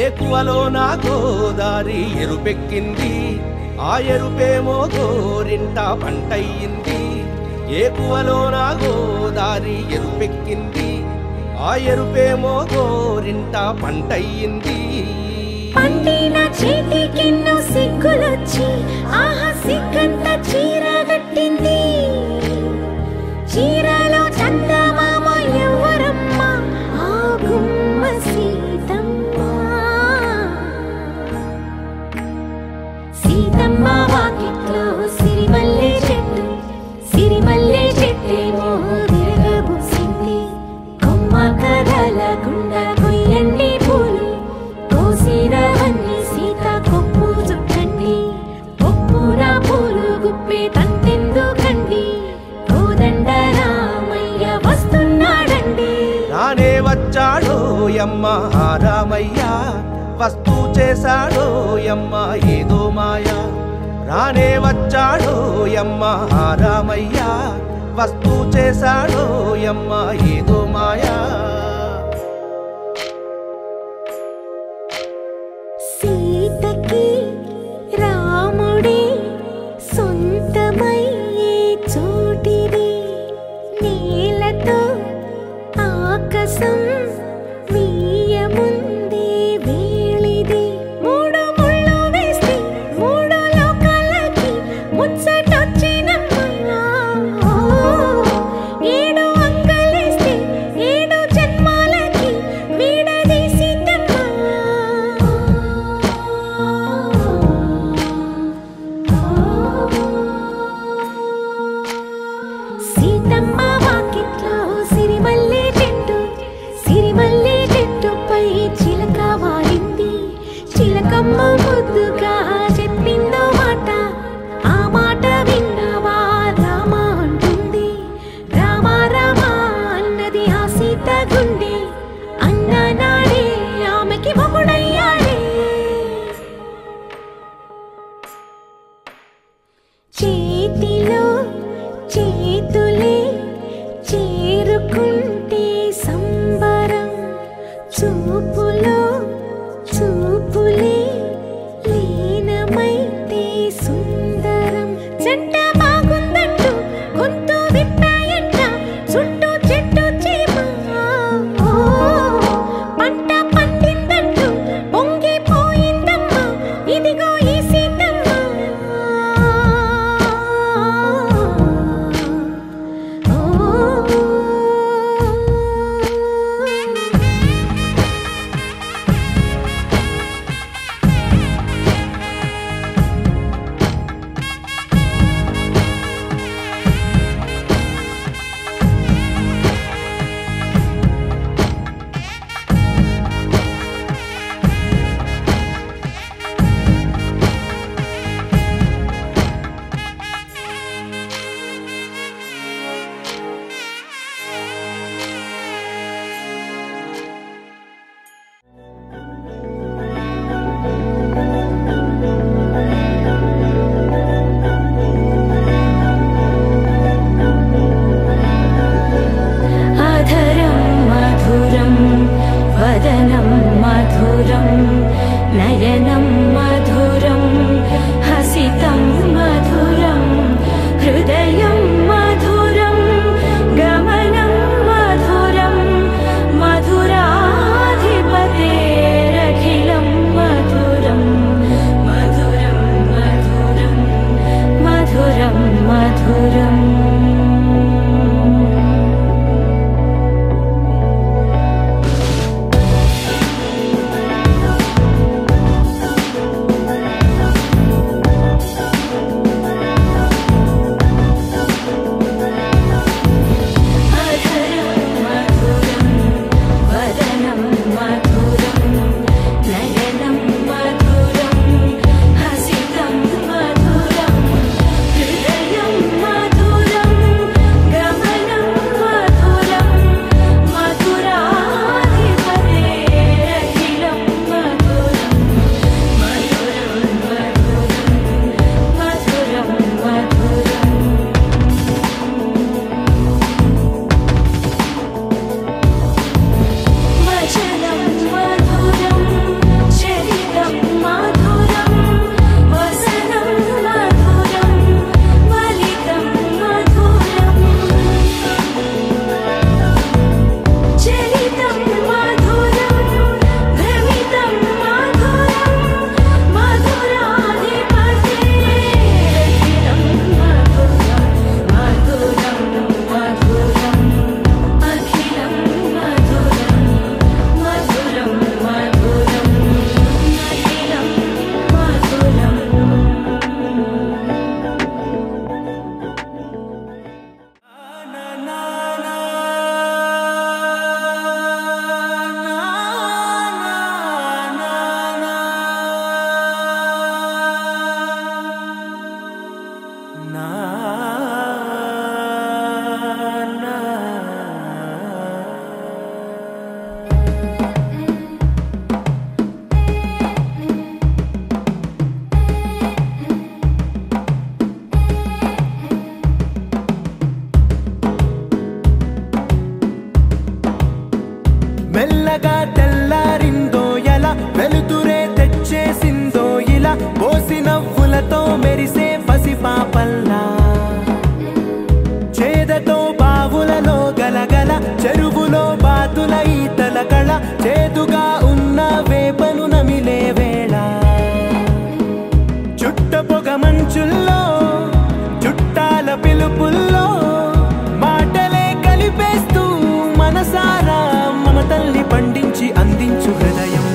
ఏకువలో నా గోదారి ఎరుపెక్కింది, ఆ ఎరుపేమో గోరింట పంటయ్యింది. ఏకువలో నా గోదారి ఎరుపెక్కింది, ఆ ఎరుపేమో గోరింట పంటయ్యింది. పండిన చేతికెన్నో సిగ్గులొచ్చి ఆహా సిగ్గంత చీర కట్టింది. చీరలో చందమామ ఎవరమ్మ, ఆ గుమ్మ సీతమ్మ. సీతమ్మ వాకిట్లో సిరిమల్లె చెట్టు, సిరిమల్లె చెట్టేమో విరగబూసింది. కొమ్మ కదలకుండా కొయ్యండి పూలు, కోసిరవన్నీ సీత కొప్పు చుట్టండి. కొప్పున పూలు గుప్పే తంతెందుకండి, కోదండ రామయ్య వస్తున్నాడండి. రానే వచ్చాడో యమ్మ ఆ రామయ్య, వస్తూ చేశాడో యమ్మ ఏదో మాయ. రానే వచ్చాడో యమ్మ ఆ రామయ్య, వస్తూ చేశాడో యమ్మ ఏదో మాయా. సీతకి రాముడే సొంతమయ్యే చోటిది, నేలతో ఆకాశం వీయముందే వేళిది. మూడు ముళ్ళు వేస్తే మూడు లోకాలకి ముచ్చటొచ్చినమ్మా. ఏడు అంగలేస్తే ఏడు జన్మాలకి వీడదీసిద్దమ్మా. సీతమ్మ వాకిట్లో సిరిమల్లె చెట్టు, సిరిమల్లె చెట్టుపై చిలక వాలింది. చిలకమ్మ ముద్దుగా చెప్పిందో మాట, ఆ మాట విన్నవా రామ అంటుంది. రామ రామ అన్నది ఆ సీత గుండె, అన్న నాడే ఆమెకి మొగుడయ్యాడే. చేతిలో చేతులే చేరుకుంటే సంబరం, చూపులో చూపులే పిలుపుల్లో మాటలే కలిపేస్తూ మనసారా మమతల్ని పండించి అందించు హృదయం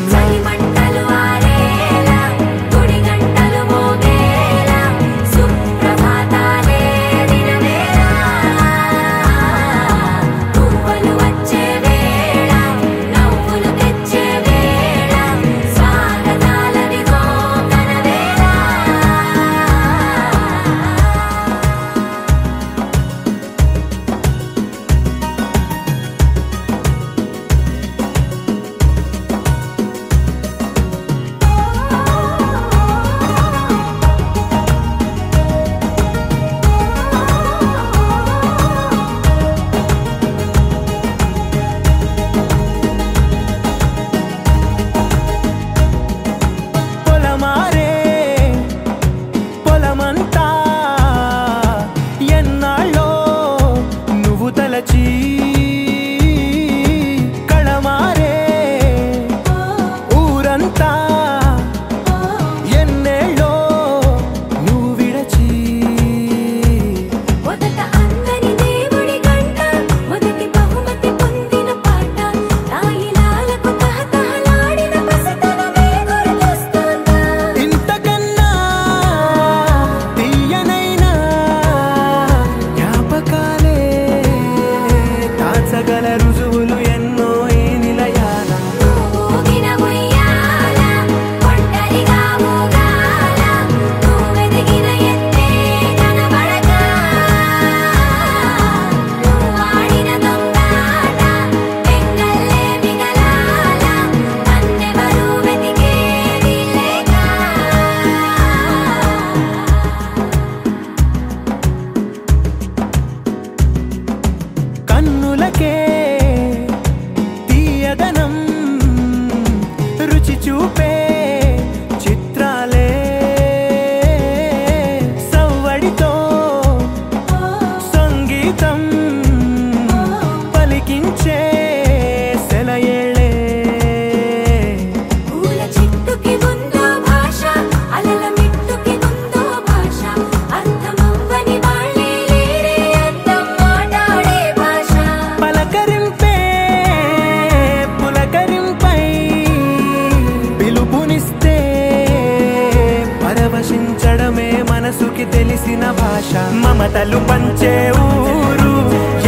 తెలిసిన భాష మమతలు పంచే ఊరు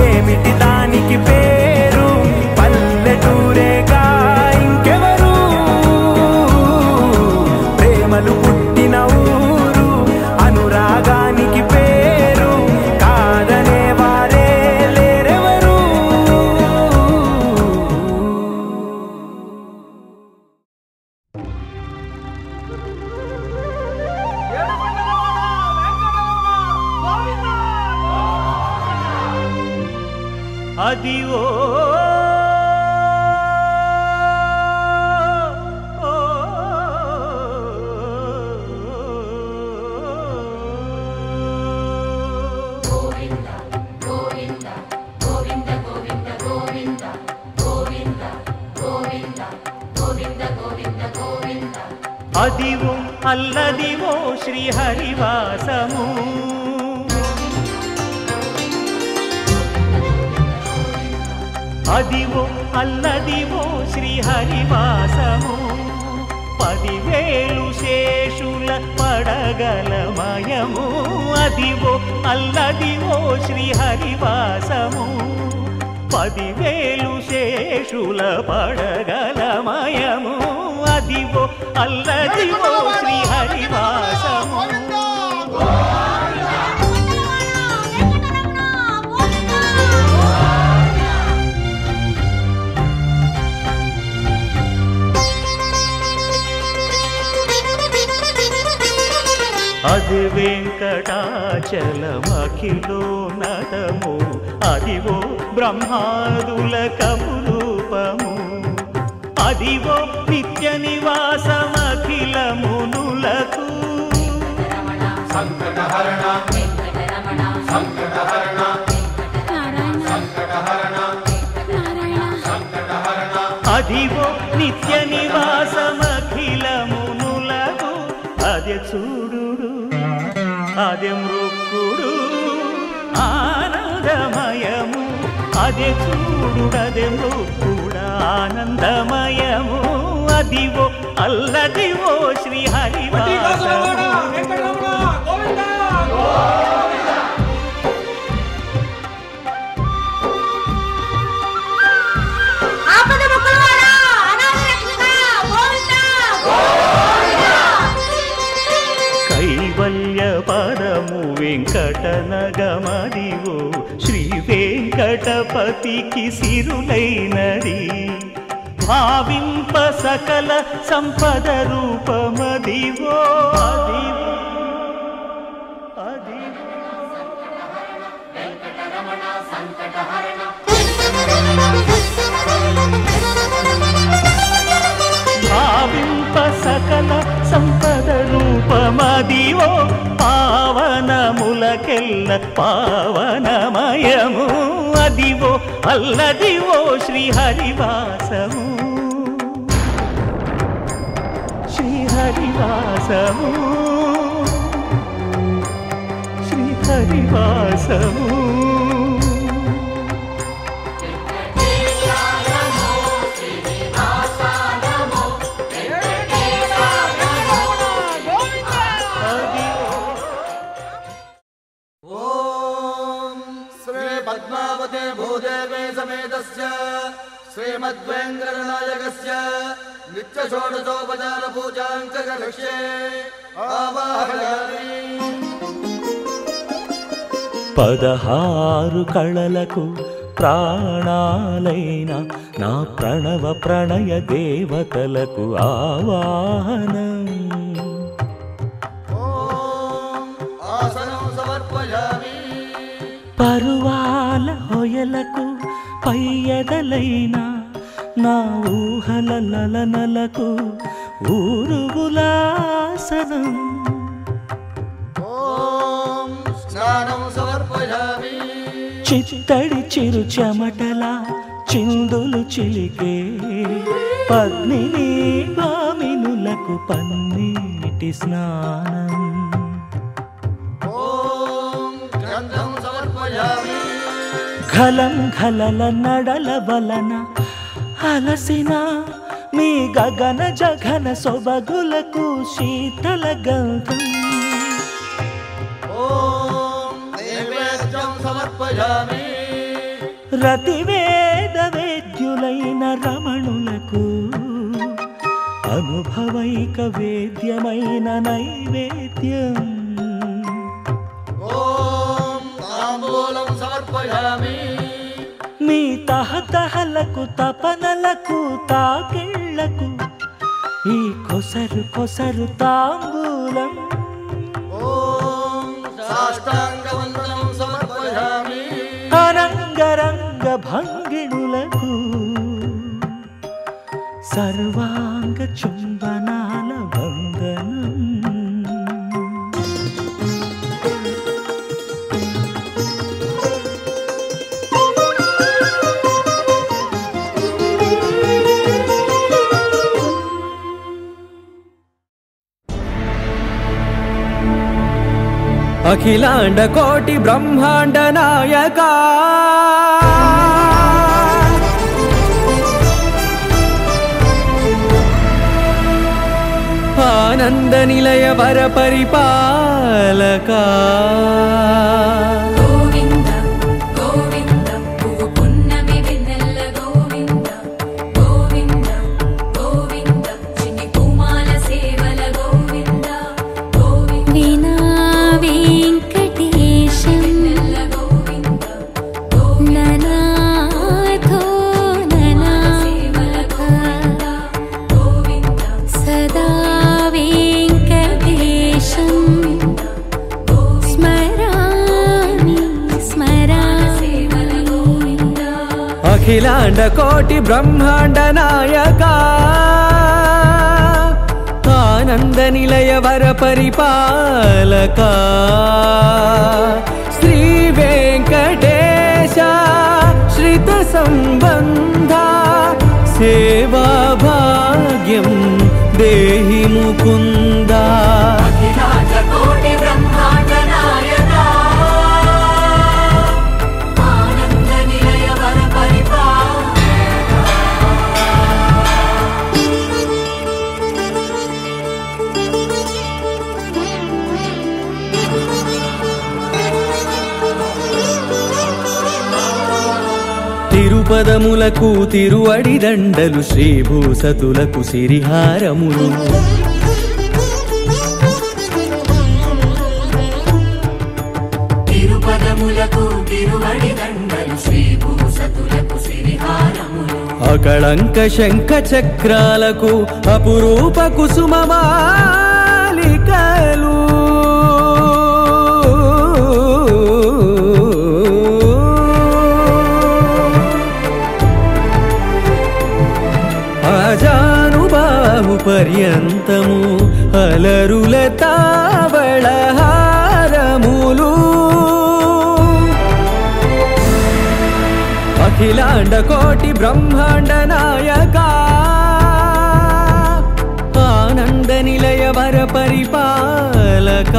ఏమిటి దానికి పేరు పల్లెటూరేగా ఇంకెవరు ప్రేమలు పుట్టిన ఊరు అనురాగానికి పేరు కాదనే వారే లేరెవరు అదివో అదివో అల్లదివో శ్రీహరివాసము అదివో అల్లదివో శ్రీహరివాసము 10,000 శేషుల పడగలమయము అదివో అల్లదివో శ్రీహరివాసము 10,000 శేషుల పడగలమయము అదివో అల్లదివో శ్రీహరివాసము అది వెంకటాచలమఖిలోన్నతము అదివో బ్రహ్మాదుల కమురూపము అదివో నిత్య నివాసమఖిలమునులకు సంకటహరణ సంకటహరణ సంకటహరణ సంకటహరణ అదివో నిత్య నివాసమఖిలమునులకు అదే చూడు అదే మృక్కుడు ఆనందమయము అదే చూడుడదే కూడా ఆనందమయము అదివో అల్లదివో శ్రీహరివాసము కైవల్య పరము వెంకటనగమదివో శ్రీ వెంకటపతికి సిరులైనది భావింప సకల సంపద రూపమదివో అదివో భావింప సకల సంపద రూపమదివో పావనములకెల్ల పావనమయము అదివో అల్లదివో శ్రీహరివాసము శ్రీహరివాసము శ్రీహరివాసము శ్రీమద్వేంకటనాయకస్య నిత్య షోడశోపచార పూజాంక కరిష్యే ఆవాహయామి 16 కళలకు ప్రాణాలైన నా ప్రణవ ప్రణయ దేవతలకు ఆవాహనం ఆసనం సమర్పయామి పరువాల హొయలకు పయ్యదలైన నా ఊహల లలనలకు ఊరుగులాసనం స్నానం సమర్పయామి చిత్తడి చిరు చెమటల చిందులు చిలికే పద్మిని భామినులకు పన్నీటి స్నానం గ్రంథం సమర్పయామి ఘలం ఘలల నడల వలన అలసిన మీ గగన జఘన సొబగులకు శీతల గంధం నైవేద్యం సమర్పయామి రతివేద వేద్యులైన రమణులకు అనుభవైక వేద్యమైన నైవేద్యం తాంబూలం సమర్పయామి మీ తహతహలకు తపనలకు తాకిళ్లకు ఈ కొసరు కొసరు తాంబూలం సాష్టాంగవందనం సమర్పయామి అరంగరంగ భంగిణులకు సర్వాంగ చుంబనాల వందనం అఖిలాండ కోటి బ్రహ్మాండ నాయకా ఆనంద నిలయ వర పరిపాలకా అఖిలాండ కోటి బ్రహ్మాండ నాయకా ఆనంద నిలయ వర పరిపాలకా శ్రీ వెంకటేశ శ్రిత సంబంధ సేవా భాగ్యం దేహి ముకుందా తిరుపదములకు తిరువడిదండలు శ్రీభూసతులకు సిరిహారములు తిరుపదములకు తిరువడిదండలు శ్రీభూసతులకు సిరిహారములు అకళంక శంఖ చక్రాలకు అపురూప కుసుమమాలికలు ఆజానుబాహు పర్యంతము అలరుల తావళహారములు అఖిలాండ కోటి బ్రహ్మాండ నాయక ఆనంద నిలయ వర పరిపాలక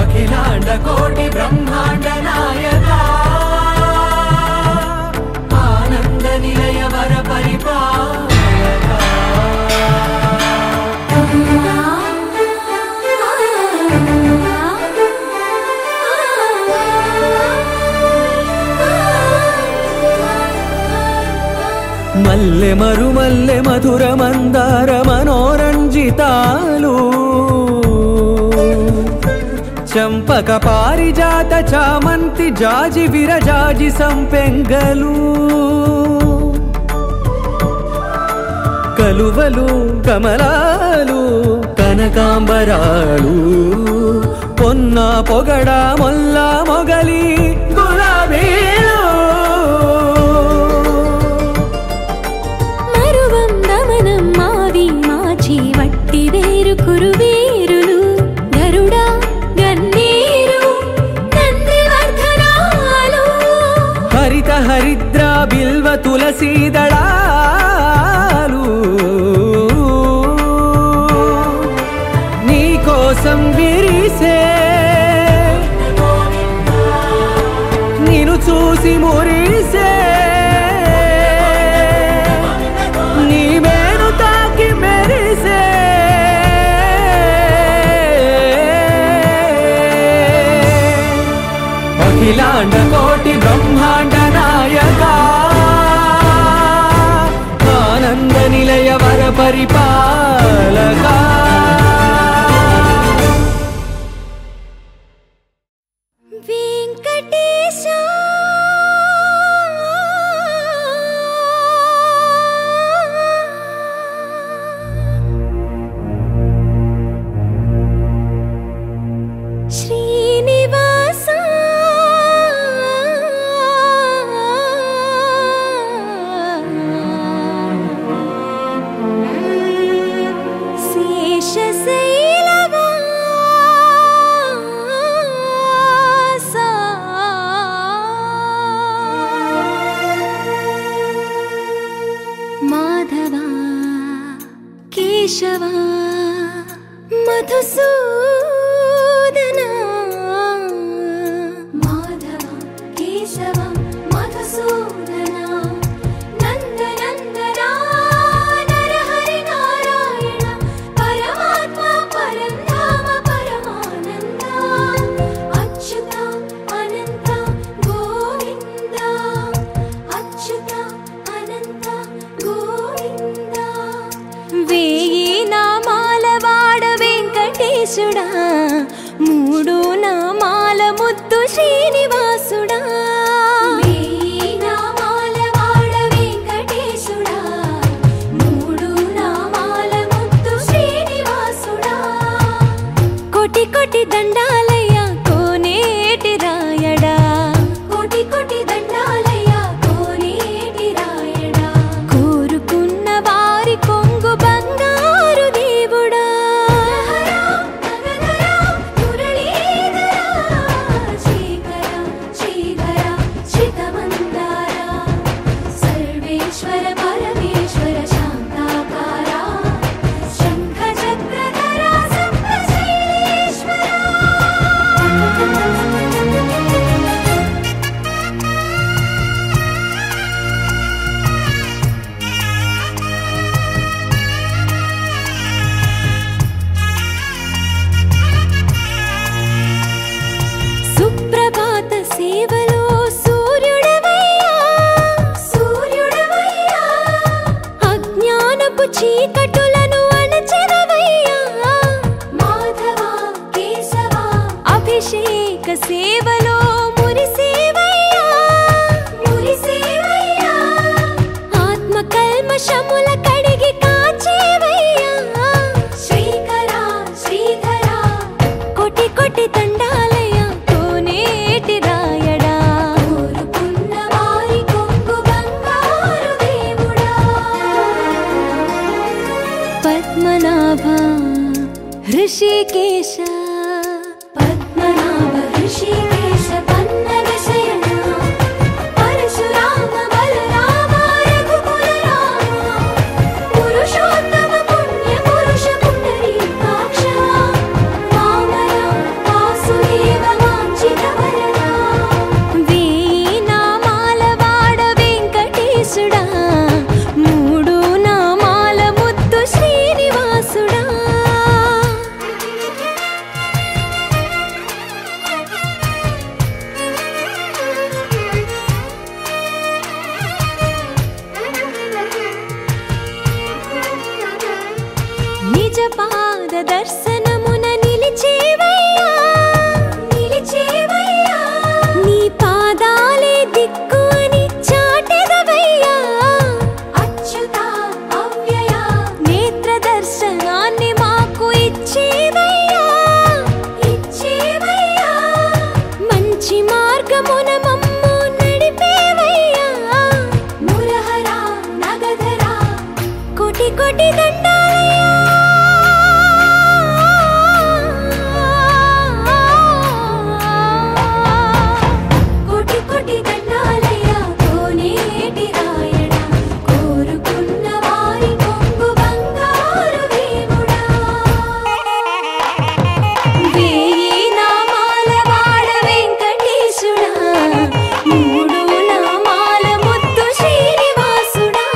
అఖిలాండ కోటి బ్రహ్మాండ నాయక ఆనంద నిలయ వర పరిపాలక మల్లె మరుమల్లె మధుర మందార మనోరంజితాలు చంపక పారిజాత చామంతి జాజి విరజాజి సంపెంగలు కలువలు కమలాలు కనకాంబరాలు పొన్న పొగడ మొల్ల మొగలి గులాబీలు మరువందమనం మావి మాచి వట్టి వేరు కురువేరులు గరుడా గన్నేరు నందివర్ధనాలు హరిత హరిద్ర బిల్వ తులసీదళాలు నీకోసం విరిసే నిన్ను చూసి మురిసే నీ మేను తాకి మెరిసే అఖిలాండ కోటి బ్రహ్మాండ నాయక ఆనంద నిలయ వర పరిపాలక వెంకటేశ శ్రీనివాస వెలుగులో మురిసేవయ్యా మురిసేవయ్యా ఆత్మ కల్మషముల కడిగి కాచేవయ్యా శ్రీకరా శ్రీధరా కోటి కోటి దండాలయ్యా కోనేటి రాయడా కోరుకున్న వారి కొంగు బంగారు దేవుడా పద్మనాభ ఋషికేశ పద్మనాభ ఋషికేశ పన్నగ శయన పరశురామ బలరామ రఘుకుల రామ పురుషోత్తమ పుణ్య పురుష పుండరీకాక్ష వామన వాసుదేవ వాంఛిత వరద వేయి నామాల వాడ వెంకటేశుడా మూడు నామాల ముద్దు శ్రీనివాసుడా నిజ పాద దర్శనమున నిలిచేవయ్యా నిలిచేవయ్యా నీ పాదాలే దిక్కు అని చాటెదవయ్యా అచ్యుత అవ్యయ నేత్ర దర్శనాన్ని మాకు ఇచ్చేవయ్యా ఇచ్చేవయ్యా మంచి మార్గమున మమ్ము నడిపేవయ్యా మురహరా నగధరా కోటి కోటి దండాలయ్యా కోటి కోటి దండాలయ్యా కోనేటి రాయడా కోరుకున్న వారి కొంగు బంగారు దేవుడా వేయి నామాల వాడ వెంకటేశుడా మూడు నామాల ముద్దు శ్రీనివాసుడా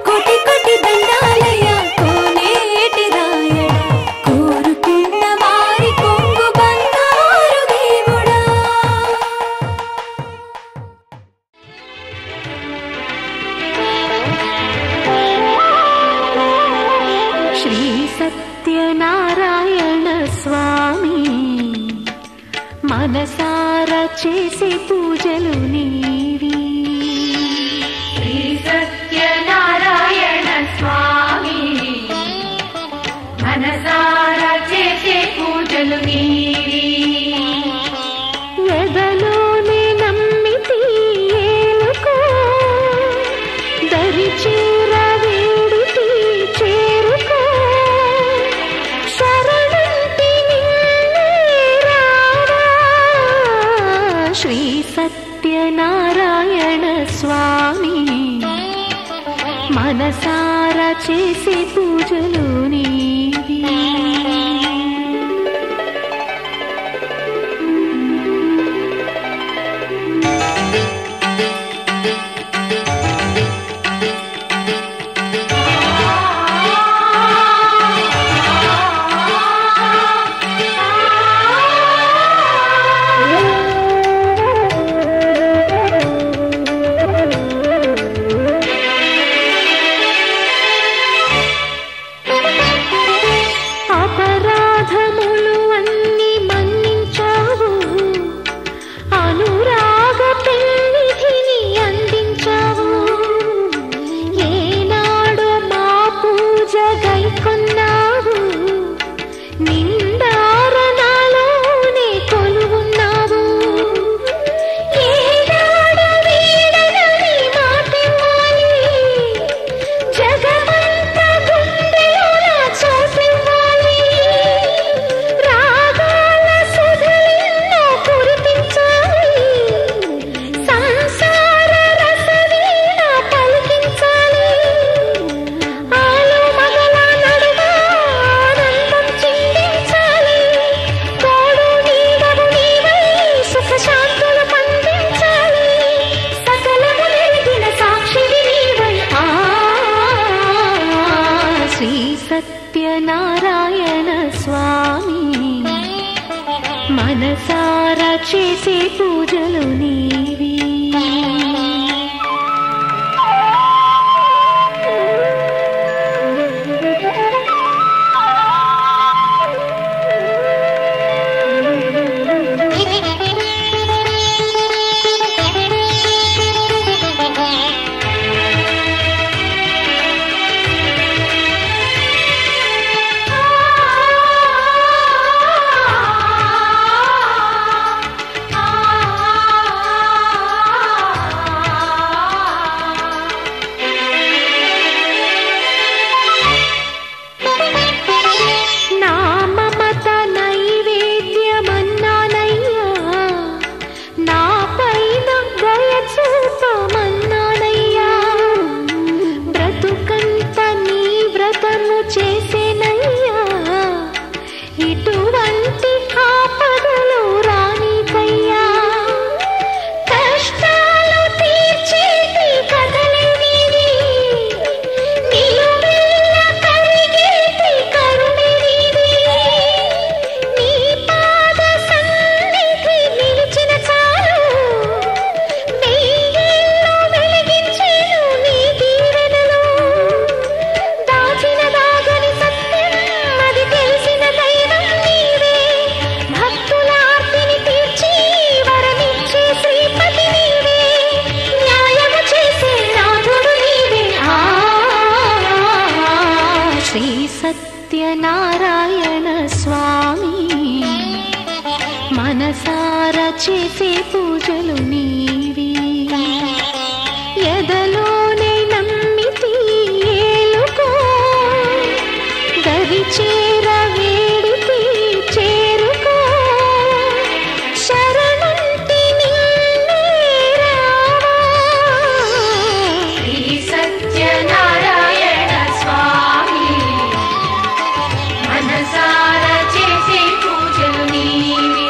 కోటి కోటి దండాలయ్యా కోనేటి రాయడా కోరుకున్న వారి కొంగు బంగారు దేవుడా శ్రీ సత్యనారాయణ స్వామి మనసారా చేసే పూజలు నీవి శ్రీ సత్యనారాయణ స్వామి మనసారా చేసే పూజలు నీవి ఎదలోనే నమ్మితి ఏలుకో దరి చేర వేడితి చేరుకో శరణంటి నిన్నే రావా శ్రీ సత్యనారాయణ స్వామి మనసారా చేసే పూజలు నీవి సత్యనారాయణ స్వామి మనసారా చేసే పూజలు నీవి చేసే పూజలు నీవి ఎదలోనే నమ్మితి ఏలుకో దరి చేర వేడితి చేరుకో శరణంటి నిన్నే రావా శ్రీ సత్యనారాయణ స్వామి మనసార చేసే పూజలు నీవి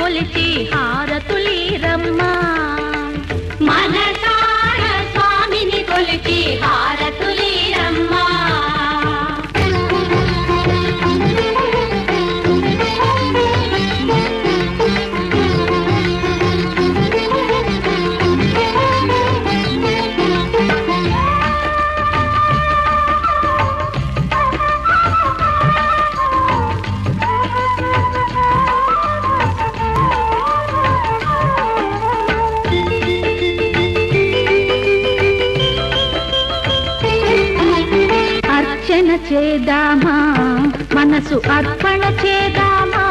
కొలిచి హారతులీరమ్మా మనసా చేదామా మనసు అర్పణ చేదామా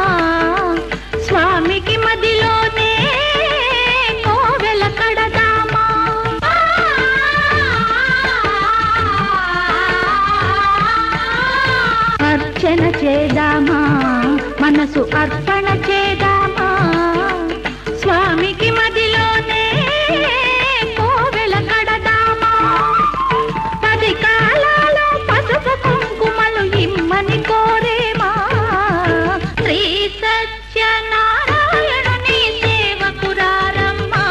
స్వామికి మదిలోనే కోవెల కడదామా అర్చన చేదామా మనసు అర్పణ చేదామా స్వామికి మదిలోనే కోవెల కడదామా 10 కాలాలు పసుపు కుంకుమలు ఇమ్మని కోరేమా శ్రీ సత్యనారాయణుని సేవకురారమ్మా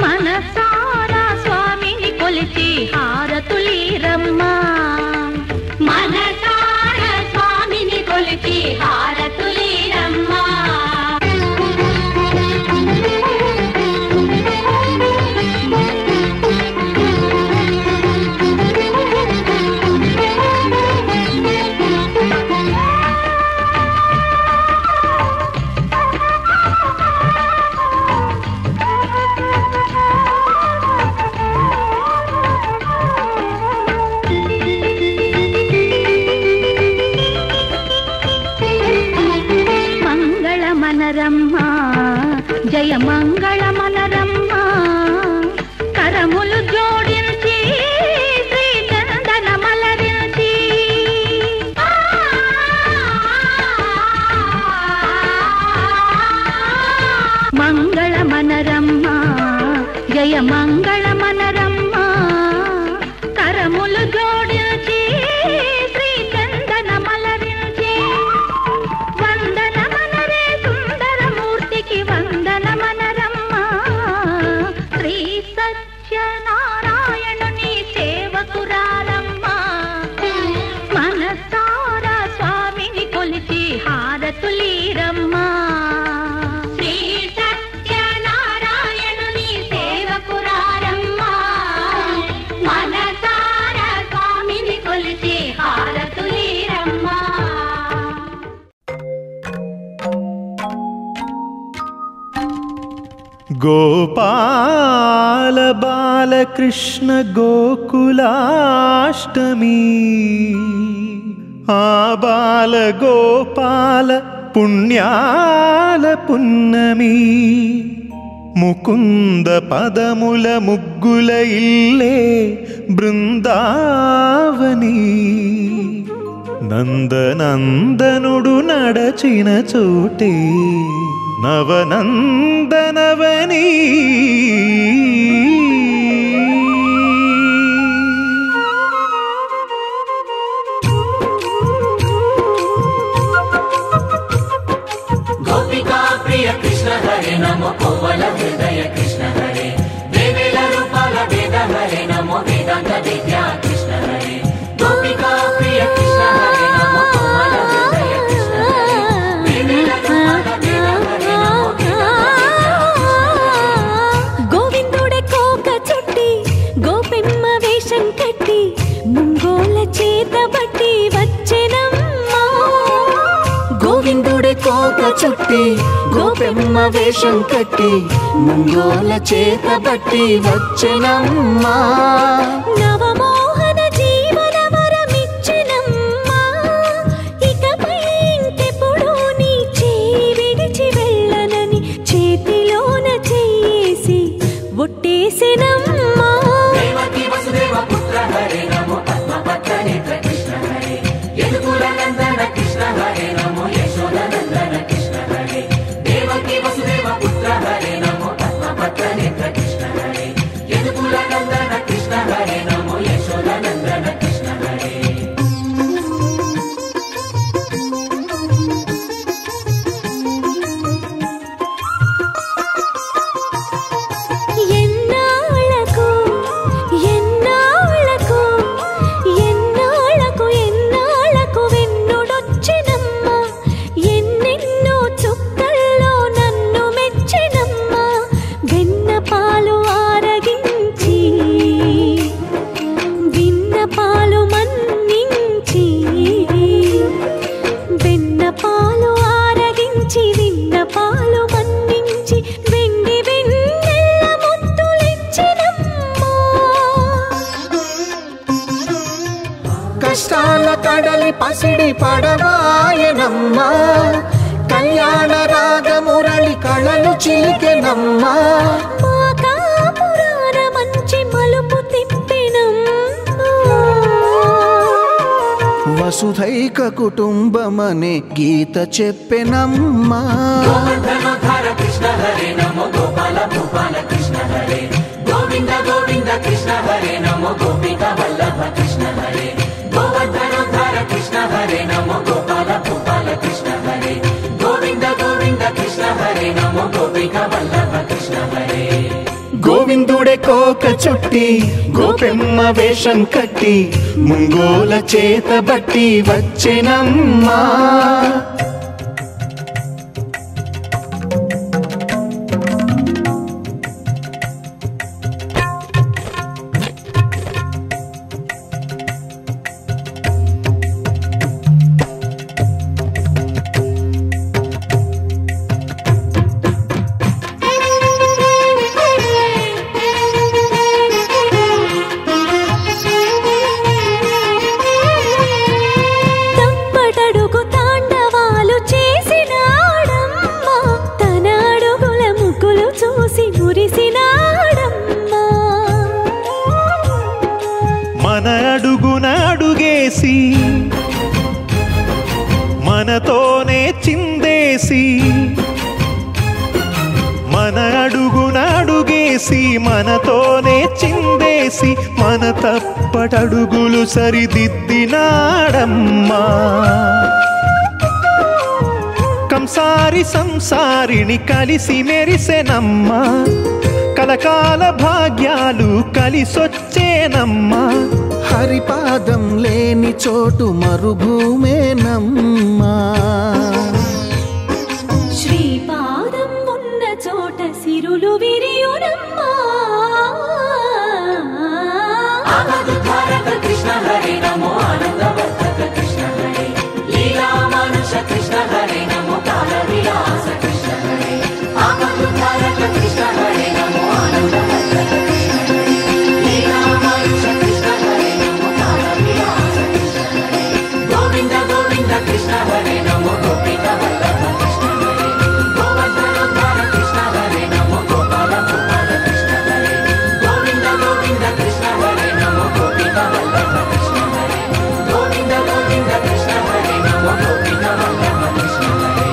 మనసారా స్వామిని కొలిచి హారతులీరమ్మా మనసారా స్వామిని కొలిచి హారతులీరమ్మా మనరమ్మా జయ మంగళ మనరమ్మా కరములు జోడించి శ్రీ చందన మలరించి మంగళ మనరమ్మా జయ మంగళ మనరమ్మా కరములు జోడించి శ్రీ చందన మలరించి వందన మనరే సుందరమూర్తికి వందన మనరమ్మా శ్రీ సత్యనారాయణుని సేవకురారమ్మా మనసారా స్వామిని కొలిచి హారతులీరమ్మా శ్రీ సత్యనారాయణుని సేవకురారమ్మా మనసారా స్వామిని కొలిచి హారతులీరమ్మా గోపాల బాలకృష్ణ గోకులాష్టమి ఆ బాల గోపాల పుణ్యాల పున్నమి ముకుంద పదముల ముగ్గుల ఇల్లే బృందావని నందనందనుడు నడచిన చోటే నవనందనవని గోపికా ప్రియ కృష్ణ హరే నమో కోవల హృదయ కృష్ణ హరే దేవేల రూపాల వేద హరే నమో వేదాంత విద్యా కృష్ణ హరే గోపికా ప్రియ కృష్ణ హరే నమో కోవల హృదయ కృష్ణ హరే దేవేల రూపాల వేద హరే నమో గోవిందుడే కోక చుట్టి గోపెమ్మ వేషం కట్టి ముంగోల చేత బట్టి వచ్చెనమ్మా గోవిందుడే కోక చుట్టి గోపెమ్మ వేషం కట్టి ముంగోల చేత బట్టి వచ్చెనమ్మా నవమోహన జీవన వరమిచ్చెనమ్మా ఇకపై ఇంకెప్పుడు నీ చేయి విడిచి వెళ్ళనని చేతిలోన చేసి ఒట్టేసెనమ్మా దేవకి వసుదేవ పుత్ర హరే నమో పద్మపత్ర నేత్ర కృష్ణ హరే యదుకుల నందన కృష్ణ హరే నమో యశోద నందన కృష్ణ హరే దేవకి వసుదేవ పుత్ర హరే నమో పద్మపత్ర నేత్ర కృష్ణ హరే యదుకుల నందన కృష్ణ హరే నమో యశోద నందన కృష్ణ హరే ఎన్నాళ్ళకు ఎన్నాళ్ళకు ఎన్నాళ్ళకు ఎన్నాళ్ళకు వెన్నుడొచ్చెనమ్మా ఎన్నెన్నో చుక్కల్లో నన్ను మెచ్చెనమ్మా వెన్న పాలు ఆరగించి కడలి పసిడి పడవాయనమ్మ కళ్యాణ రాగ మురళి కళలు చిలికెనమ్మా మా కాపురాన మంచి మలుపు తిప్పినమ్మా వసుధైక కుటుంబమనే గీత చెప్పెనమ్మా గోవర్ధనోద్ధార కృష్ణ హరే నమో గోపాల భూపాల కృష్ణ హరే గోవింద గోవింద కృష్ణ హరే నమో గోపిక వల్లభ కృష్ణ హరే గోవర్ధనోద్ధార కృష్ణ హరే నమో గోపాల భూపాల కృష్ణ హరే గోవింద గోవింద కృష్ణ హరే నమో గోపిక వల్లభ కృష్ణ హరే గోవిందుడే కోక చుట్టి గోపెమ్మ వేషం కట్టి ముంగోల చేత బట్టి వచ్చెనమ్మా మన అడుగున అడుగేసి మనతోనే చిందేసి మన అడుగున అడుగేసి మనతోనే చిందేసి మన తప్పటడుగులు సరిదిద్దినాడమ్మా కంసారి సంసారిని కలిసి మెరిసెనమ్మా కలకాల భాగ్యాలు కలిసొచ్చేనమ్మా హరిపాదం లేని చోటు మరుభూమేనమ్మా శ్రీపాదం ఉన్న చోట సిరులు విరియునమ్మా ఆనందధారక కృష్ణ హరే నమో ఆనందవర్ధక కృష్ణ హరే లీలా మానుష కృష్ణ హరే నమో కాల విలాస కృష్ణ హరే ఆనందధారక కృష్ణ హరే నమో ఆనందవర్ధక కృష్ణ హరే లీలా మానుష కృష్ణ హరే నమో కాల విలాస కృష్ణ హరే గోవింద గోవింద కృష్ణ హరే నమో గోపిక వల్లభ కృష్ణ హరే గోవర్ధనోద్ధార కృష్ణ హరే నమో గోపాల భూపాల కృష్ణ హరే గోవింద గోవింద కృష్ణ హరే నమో గోపిక వల్లభ కృష్ణ హరే గోవింద గోవింద కృష్ణ హరే నమో గోపిక వల్లభ కృష్ణ హరే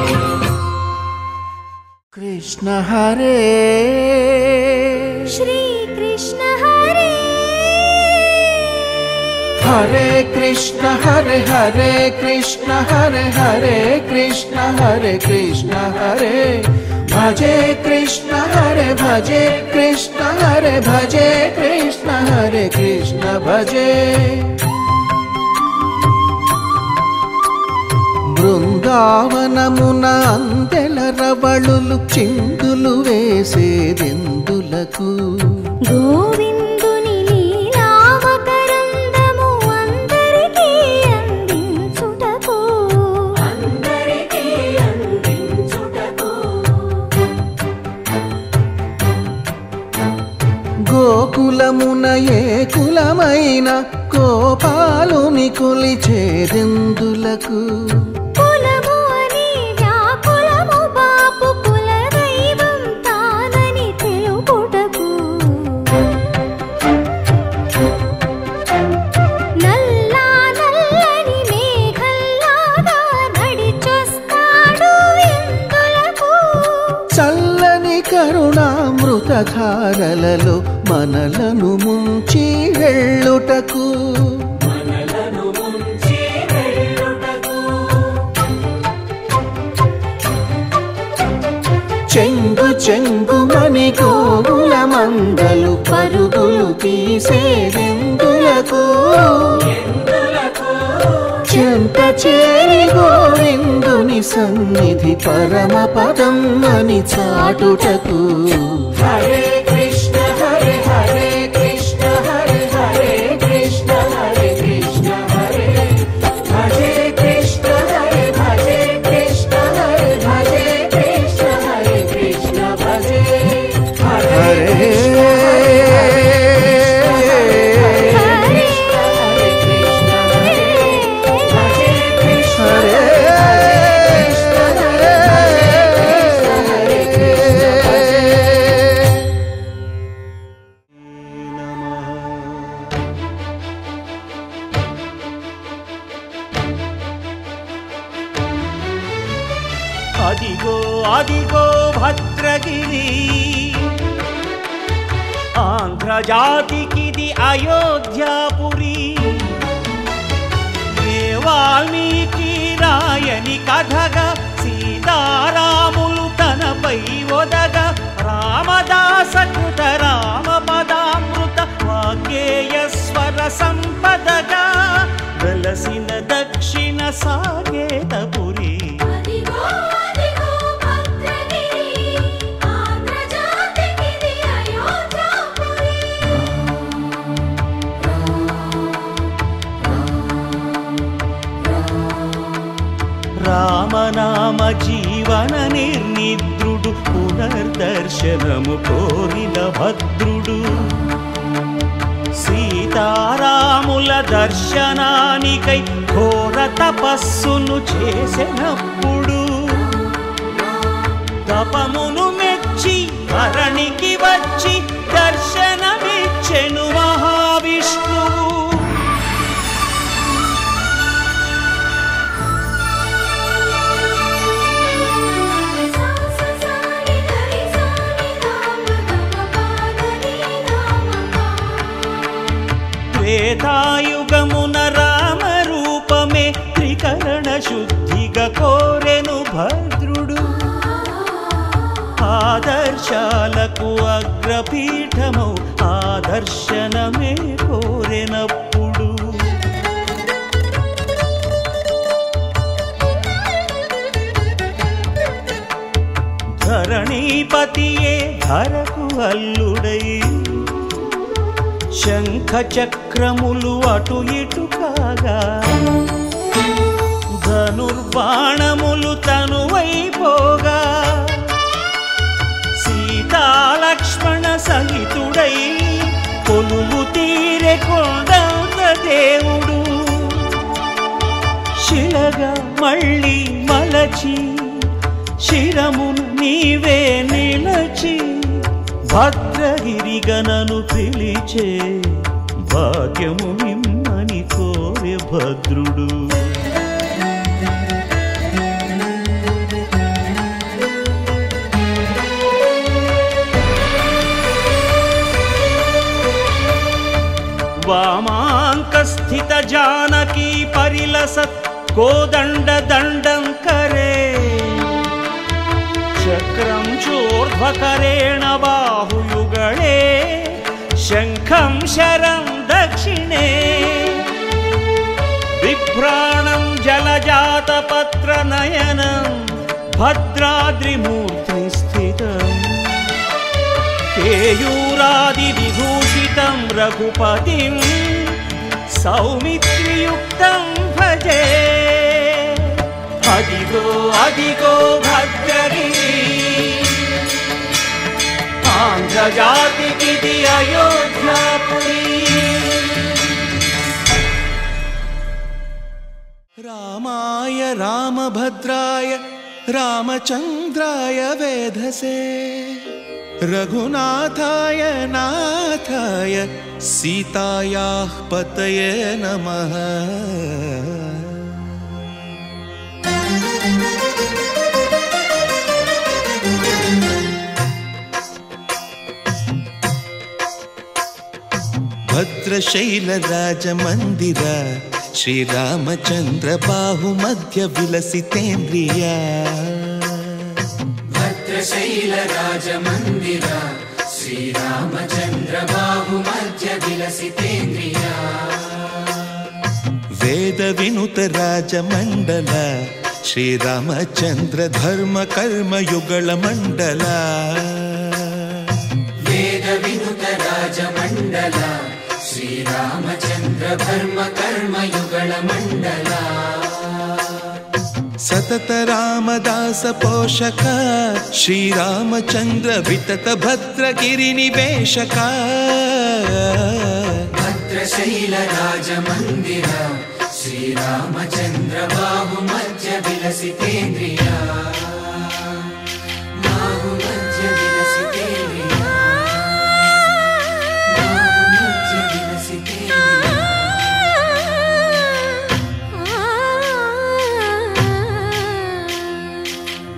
కృష్ణ హరే శ్రీ కృష్ణ హరే హరే కృష్ణ హరే హరే కృష్ణ హరే హరే కృష్ణ హరే కృష్ణ హరే భజే కృష్ణ హరే భజే కృష్ణ హరే భజే కృష్ణ హరే కృష్ణ భజే బృందావనమున అందెల రవళులు చిందులు వేసేదెందులకు గోవిందుని లీలావతరందము అందరికీ అందించుటకు అందరికీ అందించుటకు గోకులమున ఏ కులమైన గోపాలుని కొలిచేదెందులకు కులము అని వ్యాకులము బాపు కులదైవం తానని తెలుపుటకు నల్లా నల్లని మేఘల్లాగా నడిచొస్తాడు ఎందులకు చల్లని కరుణామృతధారలలో మనలను ముంచి వెళ్ళుటకు మనలను ముంచి వెళ్ళుటకు చెంగు చెంగుమని గోవుల మందలు పరుగులు తీసేదెందులకు చెంత చేరి గోవిందుని సన్నిధి పరమ పదం అని చాటుటకు హరే కృష్ణ హరే హరే కృష్ణ హరే హరే కృష్ణ హరే కృష్ణ హరే భజే కృష్ణ హరే భజే కృష్ణ హరే భజే కృష్ణ హరే కృష్ణ భజే హరే అదిగో అదిగో భద్రగిరి, ఆంధ్రజాతికిది అయోధ్యాపురి. ఏ వాల్మీకి రాయని కథగా సీతారాములు తనపై ఒదగా, రామదాస కృత రామ పదామృత వాగ్గేయ స్వర సంపదగా వెలసిన దక్షిణ సాకేతపురి. రామనామ జీవన నిర్నిద్రుడు, పునర్దర్శనము కోరిన భద్రుడు. సీతారాముల దర్శనానికై ఘోర తపస్సును చేసినప్పుడు, తపమును మెచ్చి ధరణికి వచ్చి దర్శనమిచ్చెను మహావిష్ణువు. త్రేతాయుగమున రామ రూపమే త్రికరణ శుద్ధిగా కోరెను భద్రుడు. ఆదర్శాలకు అగ్రపీఠమౌ ఆదర్శనమే కోరెనప్పుడు, ధరణీపతియే ధరకు అల్లుడై శంఖ చక్రములు అటు ఇటు కాగా, ధనుర్బాణములు తనువైపోగా, సీతాలక్ష్మణ సహితుడై కొలువు తీరె కొండంత దేవుడు. శిలగా మళ్ళీ మలచి శిరమును నీవే నిలచి, భద్రగిరిగనను పిలిచే భాగ్యము మిమ్మని కోరె భద్రుడు. వామాంకస్థిత జానకీ పరిలసత్ కోదండ దండం కరే, చక్రం చోర్ధ్వకరేణ బాహుయుగళే శంఖం శరం దక్షిణే, బిభ్రాణం జలజాతపత్ర నయనం భద్రాద్రిమూర్తి స్థితం, కేయూరాది విభూషితం రఘుపతిం సౌమిత్రియుక్తం భజే. అదిగో అదిగో భద్రగిరి, ఆంధ్రజాతికిది అయోధ్యాపురి. రామాయ రామభద్రాయ రామచంద్రాయ వేధసే, రఘునాథాయ నాథాయ సీతాయాః పతయే నమః. భద్రశైల రాజమందిర శ్రీరామచంద్ర బాహుమధ్య విలసితేంద్రియ, భద్రశైల రాజమందిర శ్రీరామచంద్ర బాహుమధ్య విలసితేంద్రియ, వేద వినుత రాజమండల శ్రీరామచంద్ర ధర్మ కర్మ యుగళ మండల, వేద వినుత రాజమండల శ్రీరామచంద్ర ధర్మ కర్మ యుగళ మండల, సతత రామదాస పోషక శ్రీరామచంద్ర వితత భద్రగిరి నివేశక, భద్రశైల రాజమందిర శ్రీరామచంద్ర బాహుమధ్య విలసితేంద్రియ, బాహుమధ్య విలసితేంద్రియ, బాహుమధ్య విలసితేంద్రియ.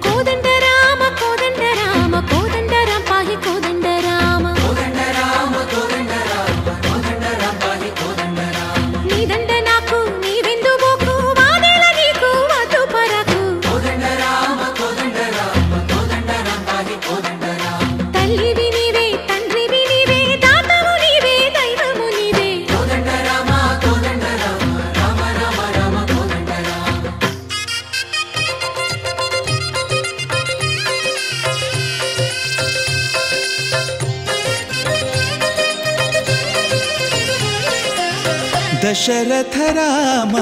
కోదండ దశరథ రామ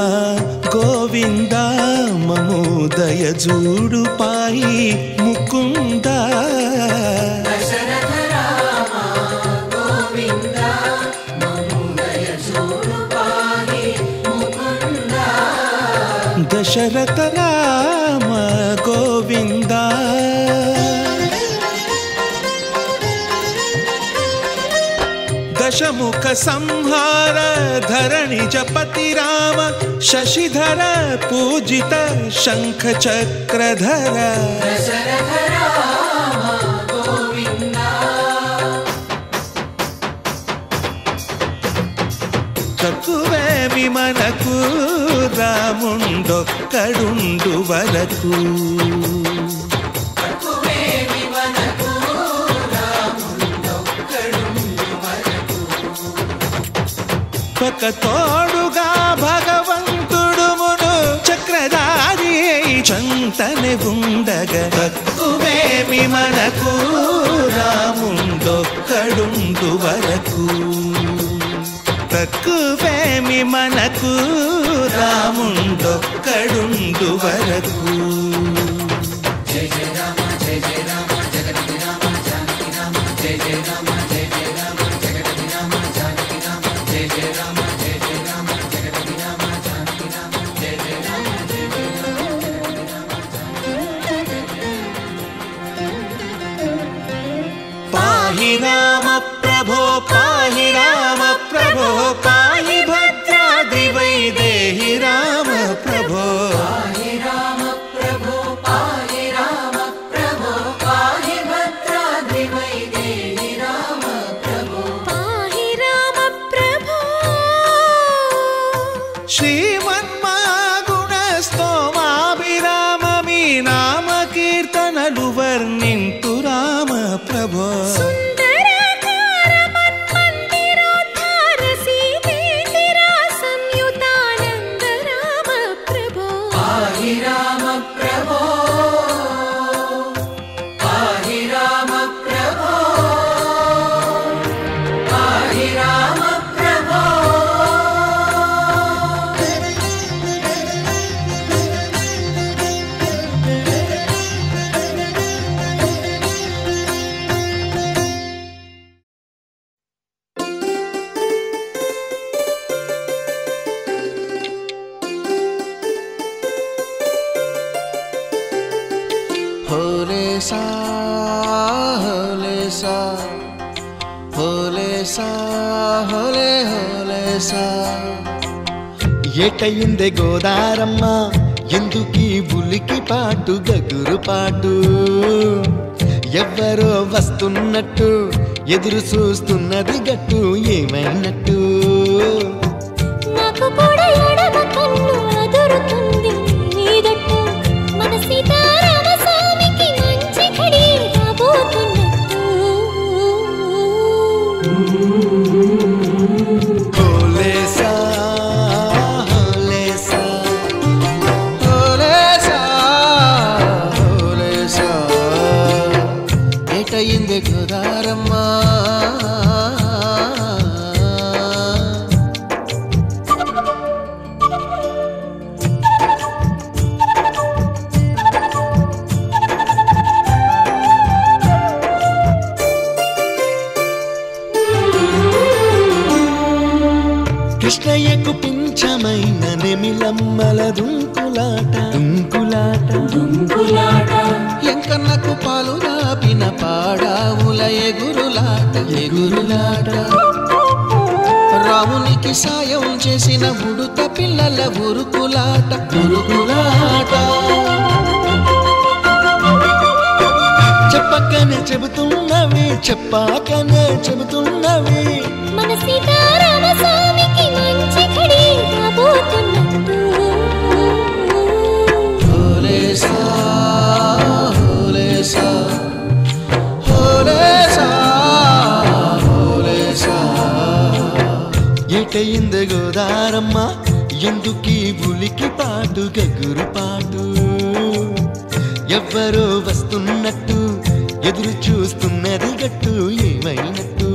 గోవింద మము దయజూడు పాయి ముకుంద దశరథ రామ గోవింద మము దయచూడు పాహి ముకుంద దశరథ రామ గోవింద దశముఖ సంహార ధరణి జపతి రామ శశిధర పూజిత శంఖ చక్రధర దశరథ రామ గోవింద తక్కువేమి మనకు రాముండొక్కడుండు వరకు తక్కువేమి మనకు రాముండొక్కడుండు వరకు ఒక తోడుగా భగవంతుడుమును చక్రధారి చంతనే ఉండగా తక్కువేమి మనకు రాముండొక్కడుండు వరకు తక్కువేమి మనకు రాముండొక్కడుండు వరకు జయ జయ రామ జయ జయ రామ జగతి రామ జానకి రామ జయ జయ రామ జయ జయ రామ జగతి రామ జానకి రామ జయ జయ రామ జయ జయ రామ జగతి రామ జానకి రామ జయ జయ రామ జయ జయ రామ జగతి రామ పాహి రామ ప్రభో పాహి రామ ప్రభో పాహి భద్రాద్రి వైదేహి రామ ప్రభో పాహి రామ ప్రభో పాహి రామ ప్రభో పాహి భద్రాద్రి వైదేహి రామ ప్రభో పాహి రామ ప్రభో శ్రీమన్మాగుణ స్తోమాభిరామ మీ నామ కీర్తనలు వర్ణింతు రామ ప్రభో సుందరాకార మన్మందిరోద్ధార సీతేతిరా సంయుతానంద రామ ప్రభో పాహి రామ ప్రభో పాహి రామ ప్రభో పాహి రామ ప్రభో హోలే సా హోలే సా హోలే సా హోలే హోలే సా ఏటయిందే గోదారమ్మ ఎందుకీ బులికి పాటు గగురు పాటు ఎవ్వరో వస్తున్నట్టు ఎదురు చూస్తున్నది గట్టు ఏమైనట్టు నాకు కూడా ఎడమ కన్ను అదురుతుంది నీదట్టు మన సీతారామ స్వామికి మంచి ఘడి రాబోతున్నట్టు హోలే సా హోలే సా హోలే సా హోలే సా ఏటయిందే గోదారమ్మ కృష్ణయ్యకు పింఛమైన నెమిలమ్మల దుంకులాట దుంకులాట దుంకులాట ఎంకన్నకు పాలు దాపిన పాడావుల ఎగురులాట ఎగురులాట రామునికి సాయం చేసిన ఉడుత పిల్లల ఉరుకులాట ఉరుకులాట చెప్పకనే చెబుతున్నవి చెప్పాకనే చెబుతున్నవి మన సీతారామ స్వామికి మంచి ఘడి రాబోతున్నట్టు హోలే సా హోలే సా హోలే సా హోలే సా ఏటయిందే గోదారమ్మ ఎందుకీ బులికి పాటు గగురు పాటు ఎవ్వరో వస్తున్నట్టు ఎదురు చూస్తున్నది గట్టు ఏమైనట్టు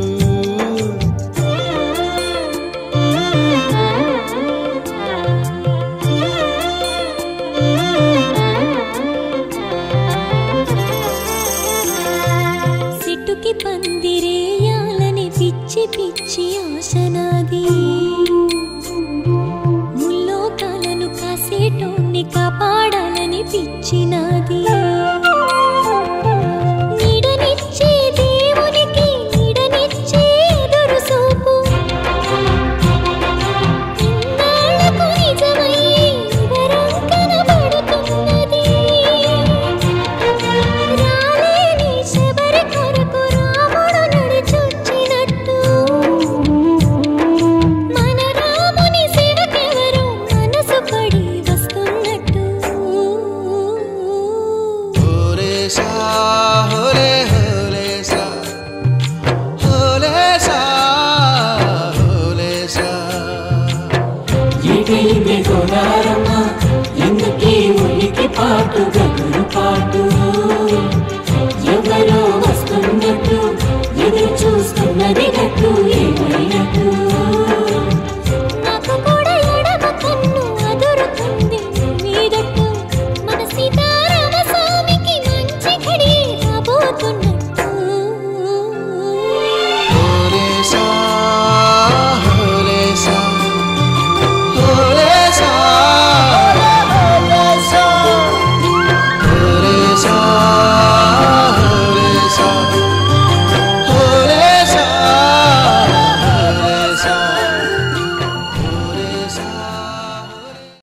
వచ్చినది నీడనిచ్చే దేవునికి నీడనిచ్చే ఎదురు చూపు ఇన్నాళ్లకు నిజమై వరం కనబడుతున్నది రాలేని శబరి కొరకు రాముడు నడిచొచ్చినట్టు మన రాముని సేవకెవరో మనసు పడి వస్తున్నట్టు హోలేసా హోలే హోలేసా హోలేసా హోలేసా ఏటైంది గోదారమ్మ ఎందుకీ ఉలికి పాటు గగురు పాటు